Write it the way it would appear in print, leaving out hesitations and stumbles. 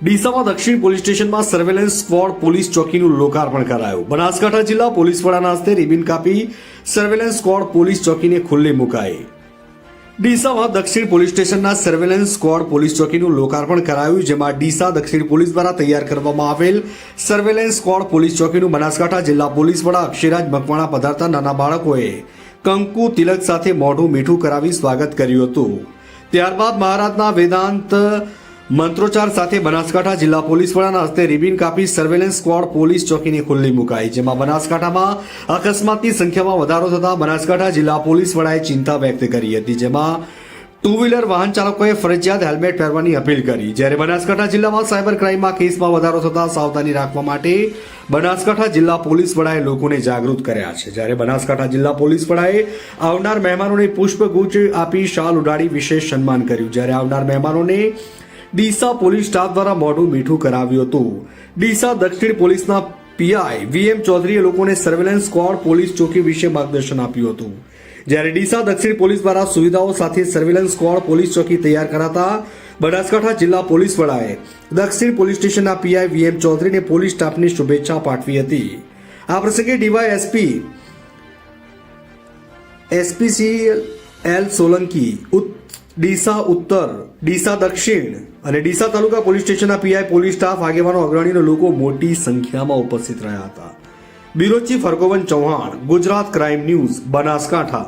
ડીસામાં દક્ષિણ પોલીસ સ્ટેશનમાં surveillance squad police ચોકીનું લોકાર્પણ કરાયું। બનાસકાંઠા જિલ્લા પોલીસ વડાના હસ્તે રિબિન કાપી સર્વેલન્સ સ્ક્વોડ પોલીસ ચોકીને ખુલ્લી મુકાઈ। ડીસામાં દક્ષિણ પોલીસ સ્ટેશનના સર્વેલન્સ સ્ક્વોડ પોલીસ ચોકીનું લોકાર્પણ કરાયું, જેમાં ડીસા દક્ષિણ પોલીસ દ્વારા તૈયાર કરવામાં આવેલ સર્વેલન્સ સ્ક્વોડ પોલીસ ચોકીનું બનાસકાંઠા જિલ્લા પોલીસ વડા અક્ષયરાજ મકવાણા પધારતા નાના બાળકોએ કંકુ તિલક સાથે મોઢું મીઠું કરાવી સ્વાગત કર્યું હતું। ત્યારબાદ મહારાજના વેદાંત મંત્રોચ્ચાર સાથે બનાસકાંઠા જિલ્લા પોલીસ વડાના હસ્તે રિબિન કાપી સર્વેલન્સ સ્ક્વોડ પોલીસ ચોકીની ખુલ્લી મુકાઈ, જેમાં બનાસકાંઠામાં અકસ્માતની સંખ્યામાં વધારો થતા બનાસકાંઠા જિલ્લા પોલીસ વડાએ ચિંતા વ્યક્ત કરી હતી, જેમાં ટુ વ્હીલર વાહન ચાલકોએ ફરજિયાત હેલ્મેટ પહેરવાની અપીલ કરી। જ્યારે બનાસકાંઠા જિલ્લામાં સાયબર ક્રાઇમમાં કેસમાં વધારો થતા સાવધાની રાખવા માટે બનાસકાંઠા જિલ્લા પોલીસ વડાએ લોકોને જાગૃત કર્યા છે। જ્યારે બનાસકાંઠા જિલ્લા પોલીસ વડાએ આવનાર મહેમાનોને પુષ્પગુચ્છ આપી શાલ ઉડાડી વિશેષ સન્માન કર્યું। જ્યારે આવનાર મહેમાનોને ડીસા પોલીસ સ્ટાફ દ્વારા મોઢું મીઠું કરાવ્યું હતું। ડીસા દક્ષિણ પોલીસના પીઆઈ વીએમ ચૌધરીએ લોકોને સર્વેલન્સ સ્ક્વોડ પોલીસ ચોકી વિશે માર્ગદર્શન આપ્યું હતું। જ્યારે ડીસા દક્ષિણ પોલીસ દ્વારા સુવિધાઓ સાથે સર્વેલન્સ સ્ક્વોડ પોલીસ ચોકી તૈયાર કરાતા બનાસકાંઠા જિલ્લા પોલીસ વડાએ દક્ષિણ પોલીસ સ્ટેશનના પીઆઈ વીએમ ચૌધરીને પોલીસ સ્ટાફની શુભેચ્છા પાઠવી હતી। આ પ્રસંગે ડીવાયએસપી એસપીસીએલ સોલંકી, ડીસા ઉત્તર, ડીસા દક્ષિણ અને ડીસા તાલુકા પોલીસ સ્ટેશનના પીઆઈ, પોલીસ સ્ટાફ, આગેવાનો, અગ્રણીઓ લોકો મોટી સંખ્યામાં ઉપસ્થિત રહ્યા હતા। Bureau chief Hargovan Chauhan, Gujarat crime news, Banaskantha.